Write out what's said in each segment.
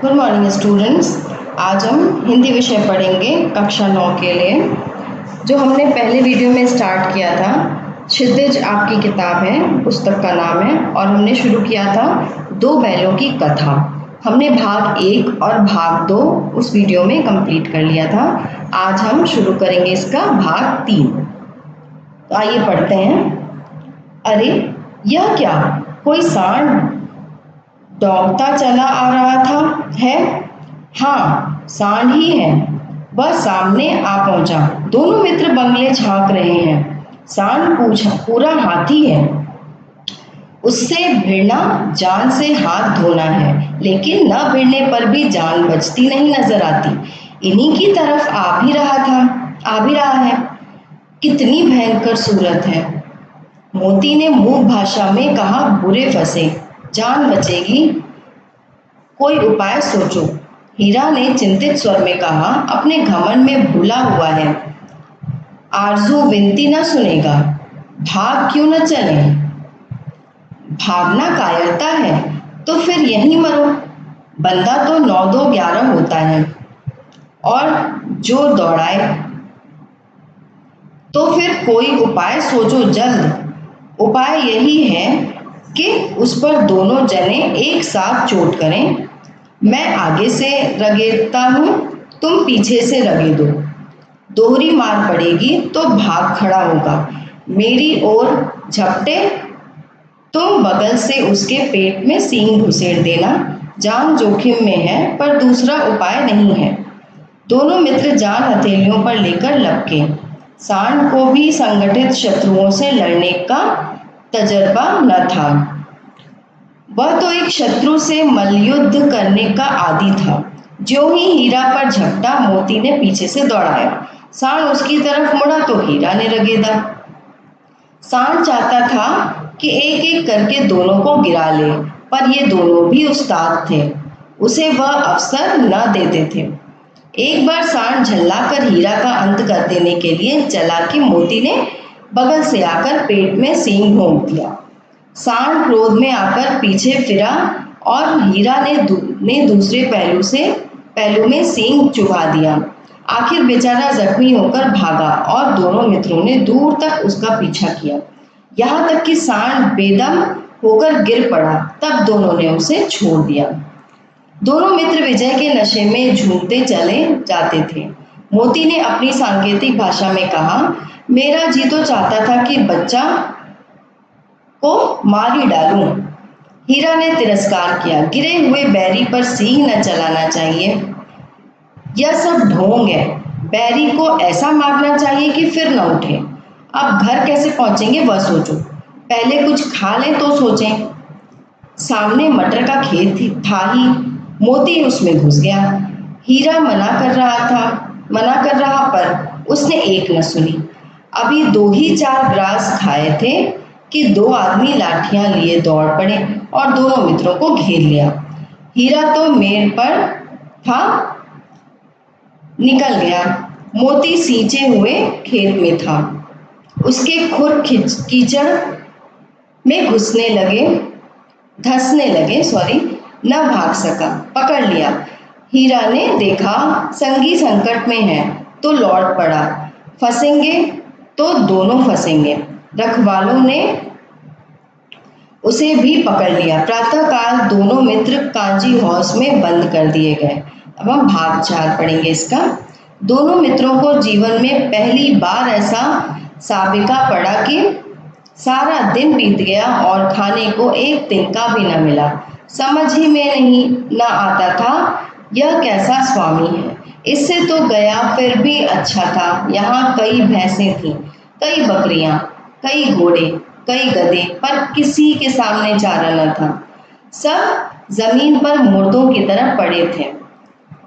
Good morning students. आज हम हिंदी विषय पढ़ेंगे कक्षा 9 के लिए। जो हमने पहले वीडियो में स्टार्ट किया था, क्षितिज आपकी किताब है, पुस्तक का नाम है, और हमने शुरू किया था दो बैलों की कथा। हमने भाग 1 और भाग 2 उस वीडियो में कंप्लीट कर लिया था। आज हम शुरू करेंगे इसका भाग 3। तो आइए पढ़ते हैं। अरे यह क्या, कोई सांड दौड़ता चला आ रहा था है? हाँ, सांड ही है। वह सामने आ पहुंचा। दोनों मित्र बंगले झांक रहे हैं। सांड पूछा, पूरा हाथी है, उससे भिड़ना जान से हाथ धोना है, लेकिन न भिड़ने पर भी जान बचती नहीं नजर आती। इन्हीं की तरफ आ भी रहा है। कितनी भयंकर सूरत है। मोती ने मूक भाषा में कहा, बुरे फंसे, जान बचेगी, कोई उपाय सोचो। हीरा ने चिंतित स्वर में कहा, अपने घमंड में भूला हुआ है। आरजू विनती न सुनेगा। भाग क्यों न चले? भागना कायरता है तो फिर यहीं मरो। बंदा तो 9 2 11 होता है, और जो दौड़ाए। तो फिर कोई उपाय सोचो जल्द। उपाय यही है कि उस पर दोनों जने एक साथ चोट करें। मैं आगे से रगेदता हूँ, तुम पीछे से रगेदो। दोहरी मार पड़ेगी तो भाग खड़ा होगा। मेरी ओर झपटे, तुम बगल से उसके पेट में सींग घुसेड़ देना। जान जोखिम में है, पर दूसरा उपाय नहीं है। दोनों मित्र जान हथेलियों पर लेकर लपके। सांड को भी संगठित शत्रुओं से लड़ने का तजर्बा न था। वह तो एक शत्रु से मल्लयुद्ध करने का आदी था। जो ही हीरा पर झपटा, मोती ने पीछे से दौड़ाया। सांड उसकी तरफ मुड़ा तो हीरा ने रगेदा। सांड चाहता था कि एक एक करके दोनों को गिरा ले, पर ये दोनों भी उस्ताद थे, उसे वह अवसर न देते थे। एक बार सांड झल्लाकर हीरा का अंत कर देने के लिए चला कि मोती ने बगल से आकर पेट में सींग भोंक दिया। सांड क्रोध में आकर पीछे फिरा और हीरा ने दूसरे पहलू में सींग चुभा दिया। आखिर बेचारा जख्मी होकर भागा और दोनों मित्रों ने दूर तक उसका पीछा किया, यहाँ तक कि सांड बेदम होकर गिर पड़ा। तब दोनों ने उसे छोड़ दिया। दोनों मित्र विजय के नशे में झूमते चले जाते थे। मोती ने अपनी सांकेतिक भाषा में कहा, मेरा जी तो चाहता था कि बच्चा को मार ही डालूं। हीरा ने तिरस्कार किया, गिरे हुए बैरी पर सींग न चलाना चाहिए। यह सब ढोंग है। बैरी को ऐसा मारना चाहिए कि फिर न उठे। अब घर कैसे पहुंचेंगे वह सोचो। पहले कुछ खा लें तो सोचें। सामने मटर का खेत था ही। मोती उसमें घुस गया। हीरा मना कर रहा पर उसने एक न सुनी। अभी 2 ही 4 ग्रास खाए थे कि 2 आदमी लाठियां लिए दौड़ पड़े और दोनों मित्रों को घेर लिया। हीरा तो मेड़ पर था, निकल गया। मोती सींचे हुए खेत में था। उसके खुर कीचड़ में धंसने लगे, न भाग सका। पकड़ लिया। हीरा ने देखा संगी संकट में है तो लौट पड़ा। फंसेंगे तो दोनों फंसेंगे। रखवालों ने उसे भी पकड़ लिया। प्रातःकाल दोनों मित्र कांजी हाउस में बंद कर दिए गए। अब हम भाग 4 पढ़ेंगे इसका। दोनों मित्रों को जीवन में पहली बार ऐसा साबिका पड़ा कि सारा दिन बीत गया और खाने को एक तिनका भी न मिला। समझ ही में न आता था यह कैसा स्वामी है। इससे तो गया फिर भी अच्छा था। यहाँ कई भैंसें थीं, कई बकरियां, कई घोड़े, कई गधे, पर किसी के सामने चारा न था। सब जमीन पर मुर्दों की तरह पड़े थे।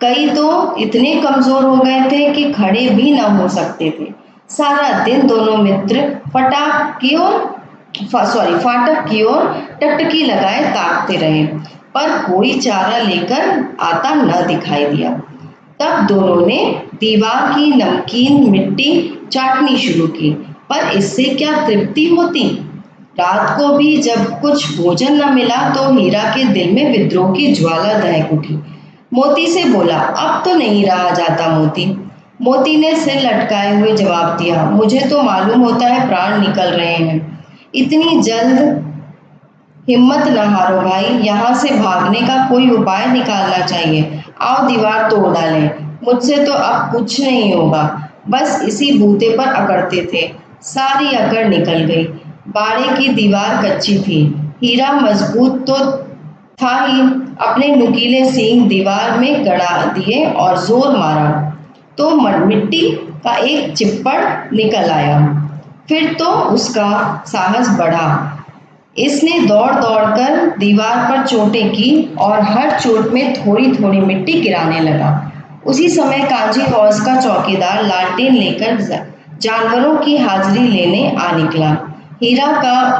कई तो इतने कमजोर हो गए थे कि खड़े भी न हो सकते थे। सारा दिन दोनों मित्र फाटक की ओर टकटकी लगाए ताकते रहे, पर कोई चारा लेकर आता न दिखाई दिया। तब दोनों ने दीवार की नमकीन मिट्टी चाटनी शुरू की, पर इससे क्या तृप्ति होती। रात को भी जब कुछ भोजन न मिला तो हीरा के दिल में विद्रोह की ज्वाला दहक उठी। मोती से बोला, अब तो नहीं रहा जाता मोती। मोती ने सिर लटकाए हुए जवाब दिया, मुझे तो मालूम होता है प्राण निकल रहे हैं। इतनी जल्द हिम्मत न हारो भाई, यहाँ से भागने का कोई उपाय निकालना चाहिए। आओ दीवार तोड़ डालें। मुझसे तो अब कुछ नहीं होगा। बस इसी बूते पर अकड़ते थे। सारी अकड़ निकल गई। बाड़े की दीवार कच्ची थी। हीरा मजबूत तो था ही, अपने नुकीले सींग दीवार में गड़ा दिए और जोर मारा तो मिट्टी का एक चिप्पड़ निकल आया। फिर तो उसका साहस बढ़ा। इसने दौड़ दौड़कर दीवार पर चोटें की और हर चोट में थोड़ी थोड़ी मिट्टी गिराने लगा। उसी समय कांजी हौज का चौकीदार लालटेन लेकर जानवरों की हाजिरी लेने आ निकला। हीरा का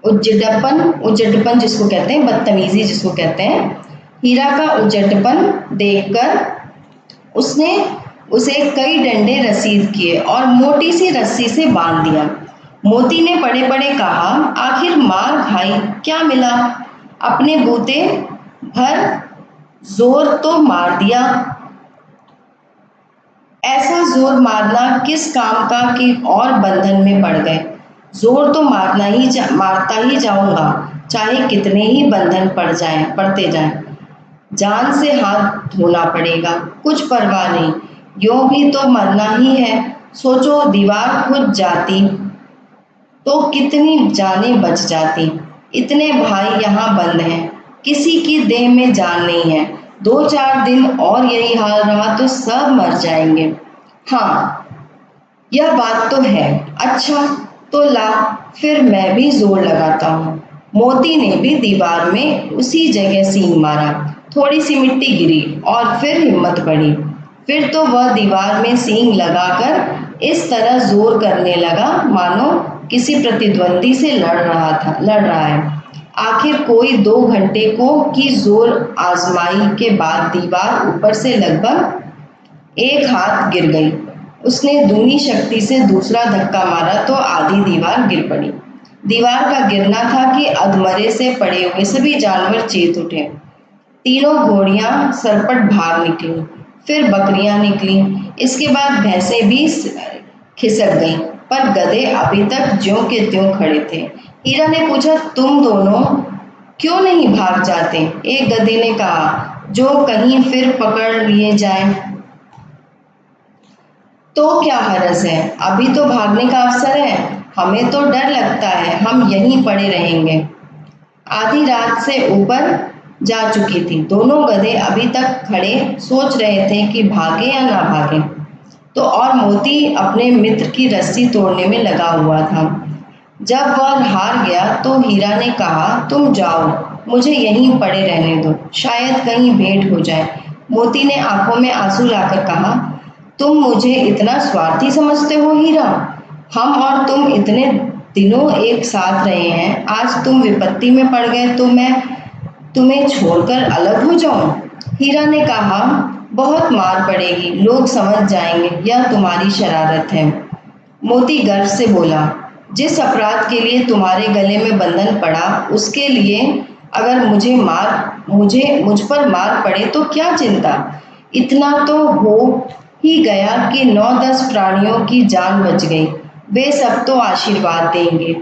उज्जड़पन जिसको कहते हैं, बदतमीजी जिसको कहते हैं, हीरा का उज्जड़पन देखकर उसने उसे कई डंडे रसीद किए और मोटी सी रस्सी से बांध दिया। मोती ने बड़े बड़े कहा, आखिर मार भाई क्या मिला? अपने बूते भर जोर तो मार दिया। ऐसा जोर मारना किस काम का कि और बंधन में पड़ गए। जोर तो मारता ही जाऊंगा, चाहे कितने ही बंधन पड़ते जाएं। जान से हाथ धोना पड़ेगा, कुछ परवाह नहीं, यूं भी तो मरना ही है। सोचो दीवार खुद जाती तो कितनी जानें बच जाती। इतने भाई यहाँ बंद हैं, किसी की देह में जान नहीं है। 2-4 दिन और यही हाल रहा तो सब मर जाएंगे। हाँ, यह बात तो है। अच्छा तो ला, फिर मैं भी जोर लगाता हूँ। मोती ने भी दीवार में उसी जगह सींग मारा। थोड़ी सी मिट्टी गिरी और फिर हिम्मत बढ़ी। फिर तो वह दीवार में सींग लगाकर इस तरह जोर करने लगा मानो किसी प्रतिद्वंदी से लड़ रहा है। आखिर कोई 2 घंटे की जोर आजमाई के बाद दीवार ऊपर से लगभग एक हाथ गिर गई। उसने दूनी शक्ति से दूसरा धक्का मारा तो आधी दीवार गिर पड़ी। दीवार का गिरना था कि अधमरे से पड़े हुए सभी जानवर चेत उठे। तीनों घोड़ियां सरपट भाग निकली, फिर बकरियां निकली, इसके बाद भैंसें भी खिसक गईं, पर गधे अभी तक ज्यों के त्यों खड़े थे। हीरा ने पूछा, तुम दोनों क्यों नहीं भाग जाते? एक गधे ने कहा, जो कहीं फिर पकड़ लिए जाएं। तो क्या हरज है, अभी तो भागने का अवसर है। हमें तो डर लगता है, हम यहीं पड़े रहेंगे। आधी रात से ऊपर जा चुकी थी। दोनों गधे अभी तक खड़े सोच रहे थे कि भागे या ना भागे। तो और मोती अपने मित्र की रस्सी तोड़ने में लगा हुआ था। जब वह हार गया तो हीरा ने कहा, तुम जाओ, मुझे यहीं पड़े रहने दो, शायद कहीं भेंट हो जाए। मोती ने आंखों में आंसू लाकर कहा, तुम मुझे इतना स्वार्थी समझते हो हीरा? हम और तुम इतने दिनों एक साथ रहे हैं, आज तुम विपत्ति में पड़ गए तो मैं तुम्हें छोड़कर अलग हो जाऊं? हीरा ने कहा, बहुत मार पड़ेगी, लोग समझ जाएंगे यह तुम्हारी शरारत है। मोती गर्व से बोला, जिस अपराध के लिए तुम्हारे गले में बंधन पड़ा उसके लिए अगर मुझ पर मार पड़े तो क्या चिंता। इतना तो हो ही गया कि 9-10 प्राणियों की जान बच गई, वे सब तो आशीर्वाद देंगे।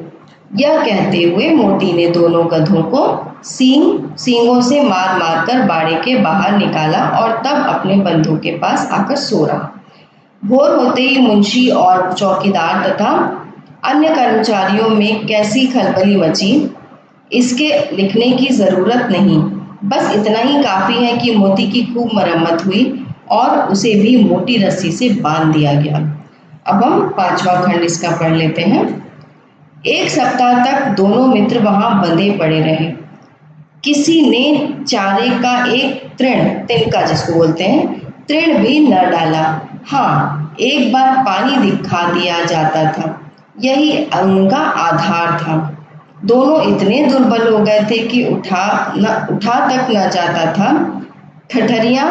यह कहते हुए मोती ने दोनों गधों को सींगों से मार मार कर बाड़े के बाहर निकाला और तब अपने बंधु के पास आकर सो रहा। भोर होते ही मुंशी और चौकीदार तथा अन्य कर्मचारियों में कैसी खलबली मची, इसके लिखने की जरूरत नहीं। बस इतना ही काफी है कि मोती की खूब मरम्मत हुई और उसे भी मोटी रस्सी से बांध दिया गया। अब हम 5वां खंड इसका पढ़ लेते हैं। 1 सप्ताह तक दोनों मित्र वहां बंधे पड़े रहे। किसी ने चारे का एक तिनका जिसको बोलते हैं, तृण भी न डाला। हाँ, एक बार पानी दिखा दिया जाता था, यही उनका आधार था। दोनों इतने दुर्बल हो गए थे कि उठा तक न जाता था। ठठरियां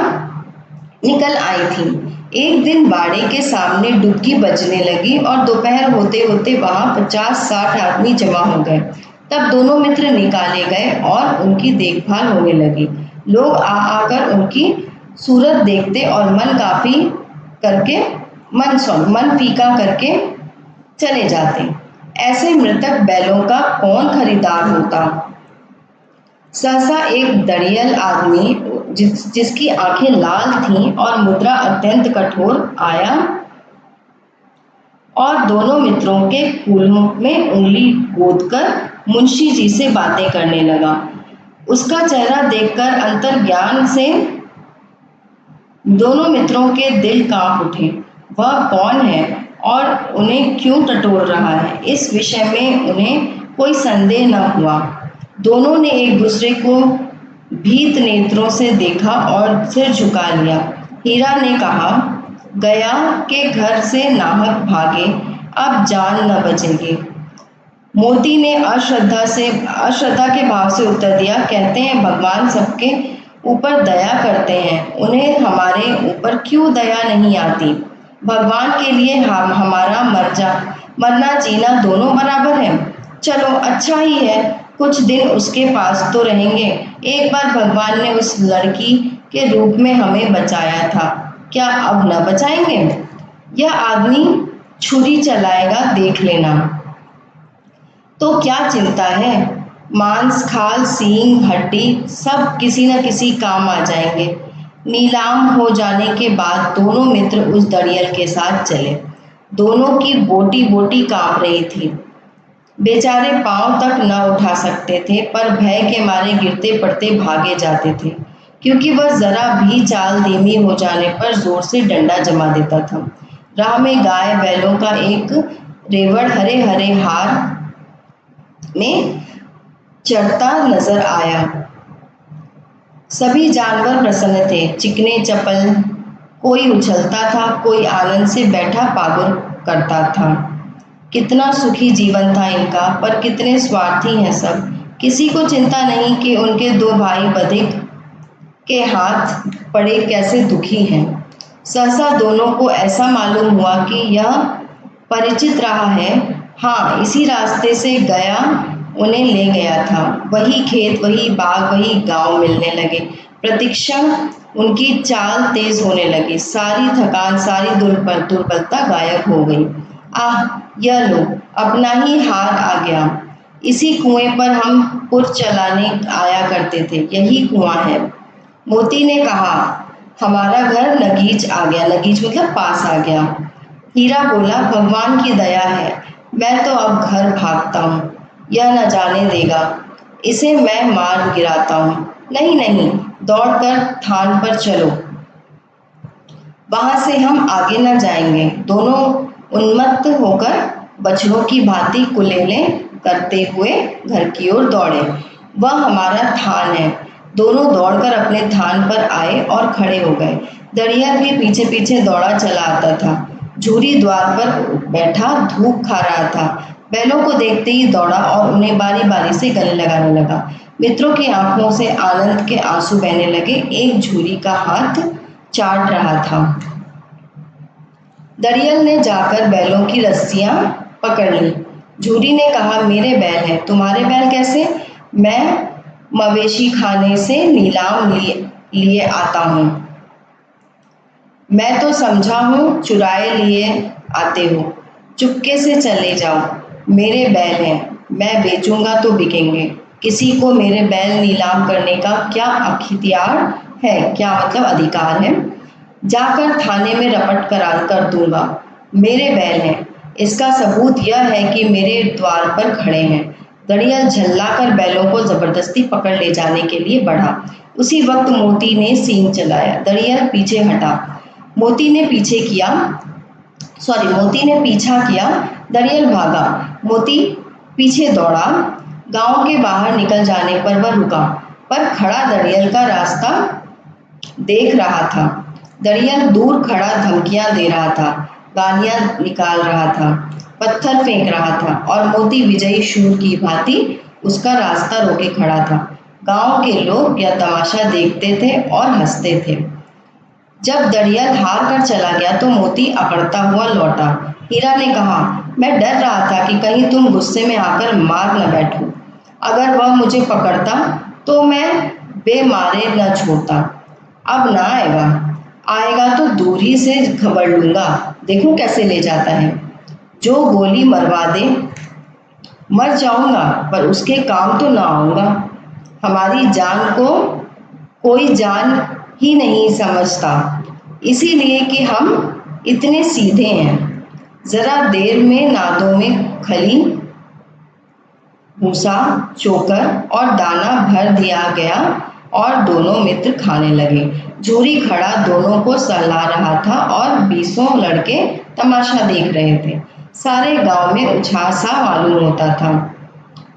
निकल आई थी। एक दिन बाड़े के सामने डुबकी बजने लगी और दोपहर होते होते वहां 50-60 आदमी जमा हो गए। तब दोनों मित्र निकाले गए और उनकी देखभाल होने लगी। लोग आ आकर उनकी सूरत देखते और मन फीका करके चले जाते। ऐसे मृतक बैलों का कौन खरीदार होता। सहसा एक दरियल आदमी जिसकी आंखें लाल थीं और मुद्रा अत्यंत कठोर आया और दोनों मित्रों के कूल्हों में उंगली गोदकर मुंशी जी से बातें करने लगा। उसका चेहरा देखकर अंतर्ज्ञान से दोनों मित्रों के दिल कांप उठे। वह कौन है और उन्हें क्यों टटोल रहा है, इस विषय में उन्हें कोई संदेह न हुआ। दोनों ने एक दूसरे को भीत नेत्रों से देखा और सिर झुका लिया। हीरा ने कहा, गया के घर से नाहक भागे, अब जान न बचेगी। मोती ने अश्रद्धा के भाव से उत्तर दिया, कहते हैं भगवान सबके ऊपर दया करते हैं, उन्हें हमारे ऊपर क्यों दया नहीं आती। भगवान के लिए हमारा मरना जीना दोनों बराबर है। चलो अच्छा ही है, कुछ दिन उसके पास तो रहेंगे। एक बार भगवान ने उस लड़की के रूप में हमें बचाया था, क्या अब न बचाएंगे। यह आदमी छुरी चलाएगा, देख लेना। तो क्या चिंता है, मांस खाल सींग हड्डी सब किसी न किसी काम आ जाएंगे। नीलाम हो जाने के बाद दोनों मित्र उस दरियल के साथ चले। दोनों की बोटी बोटी कांप रही थी। बेचारे पांव तक न उठा सकते थे, पर भय के मारे गिरते पड़ते भागे जाते थे, क्योंकि वह जरा भी चाल धीमी हो जाने पर जोर से डंडा जमा देता था। राह में गाय बैलों का एक रेवड़ हरे हरे हार में चढ़ता नजर आया। सभी जानवर प्रसन्न थे, चिकने चपल, कोई उछलता था, कोई आनंद से बैठा पागुर करता था। कितना सुखी जीवन था इनका, पर कितने स्वार्थी हैं सब। किसी को चिंता नहीं कि उनके दो भाई बधिक के हाथ पड़े कैसे दुखी हैं। सहसा दोनों को ऐसा मालूम हुआ कि यह परिचित रहा है। हाँ, इसी रास्ते से गया उन्हें ले गया था। वही खेत, वही बाग, वही गांव मिलने लगे। प्रतिक्षण उनकी चाल तेज होने लगी। सारी थकान, सारी दुर्बलता गायब हो गई। आह, यह लो, अपना ही हार आ गया। इसी कुएं पर हम पुर चलाने आया करते थे, यही कुआं है। मोती ने कहा, हमारा घर नगीच आ गया। नगीच मतलब पास आ गया। हीरा बोला, भगवान की दया है, मैं तो अब घर भागता हूँ, यह न जाने देगा, इसे मैं मार गिराता हूँ। नहीं नहीं, दौड़कर थान पर चलो, वहां से हम आगे न जाएंगे। दोनों उन्मत्त होकर बछड़ों की भांति कुलेलें करते हुए घर की ओर दौड़े। वह हमारा थान है। दोनों दौड़कर अपने थान पर आए और खड़े हो गए। दरिया भी पीछे पीछे दौड़ा चला आता था। झूरी द्वार पर बैठा धूप खा रहा था। बैलों को देखते ही दौड़ा और उन्हें बारी बारी से गले लगाने लगा। मित्रों की आंखों से आनंद के आंसू बहने लगे। एक झूरी का हाथ चाट रहा था। दरियल ने जाकर बैलों की रस्सियां पकड़ ली। झूरी ने कहा, मेरे बैल हैं, तुम्हारे बैल कैसे। मैं मवेशी खाने से नीलाम लिए आता हूँ। मैं तो समझा हूँ चुराए लिए आते हो। चुपके से चले जाओ, मेरे बैल हैं, मैं बेचूंगा तो बिकेंगे। किसी को मेरे बैल नीलाम करने का क्या अख्तियार है, क्या मतलब अधिकार है। जाकर थाने में रपट कर दूंगा। मेरे बैल हैं, इसका सबूत यह है कि मेरे द्वार पर खड़े हैं। दरिया झल्लाकर बैलों को जबरदस्ती पकड़ ले जाने के लिए बढ़ा। उसी वक्त मोती ने सींग चलाया। दरिया पीछे हटा। मोती ने पीछा किया। दरियल भागा। मोती पीछे दौड़ा। गांव के बाहर निकल जाने पर वह रुका, पर खड़ा दरियल का रास्ता देख रहा था। दरियल दूर खड़ा धमकियां दे रहा था, गालियां निकाल रहा था, पत्थर फेंक रहा था, और मोती विजयी शूर की भांति उसका रास्ता रोके खड़ा था। गांव के लोग यह तमाशा देखते थे और हंसते थे। जब दरियल हार कर चला गया तो मोती अकड़ता हुआ लौटा। हीरा ने कहा, मैं डर रहा था कि कहीं तुम गुस्से में आकर मार न बैठो। अगर वह मुझे पकड़ता तो मैं बेमारे न छोड़ता। अब ना आएगा, आएगा तो दूर ही से खबर लूँगा। देखो कैसे ले जाता है। जो गोली मरवा दे, मर जाऊँगा पर उसके काम तो ना आऊँगा। हमारी जान को कोई जान ही नहीं समझता, इसीलिए कि हम इतने सीधे हैं। ज़रा देर में नादों में खली, भूसा, चोकर और दाना भर दिया गया और दोनों मित्र खाने लगे। झूरी खड़ा दोनों को सहला रहा था और 20 लड़के तमाशा देख रहे थे। सारे गांव में उछाल सा मालूम होता था।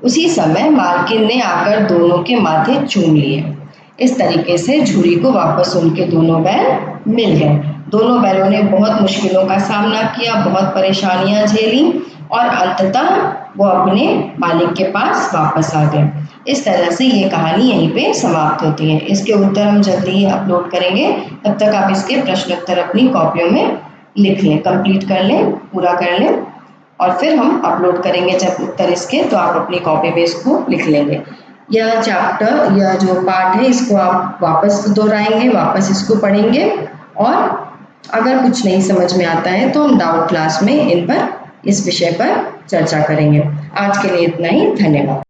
उसी समय मालकिन ने आकर दोनों के माथे चूम लिए। इस तरीके से झूरी को वापस उनके दोनों बैल मिल गए। दोनों बैलों ने बहुत मुश्किलों का सामना किया, बहुत परेशानियां झेली और अंततः वो अपने मालिक के पास वापस आ गए। इस तरह से ये कहानी यहीं पे समाप्त होती है। इसके उत्तर हम जल्दी ही अपलोड करेंगे। तब तक आप इसके प्रश्न उत्तर अपनी कॉपियों में लिख लें, कंप्लीट कर लें, पूरा कर लें और फिर हम अपलोड करेंगे जब उत्तर इसके, तो आप अपनी कॉपी में इसको लिख लेंगे। यह चैप्टर, यह जो पार्ट है, इसको आप वापस दोहराएंगे, वापस इसको पढ़ेंगे और अगर कुछ नहीं समझ में आता है तो हम डाउट क्लास में इस विषय पर चर्चा करेंगे। आज के लिए इतना ही, धन्यवाद।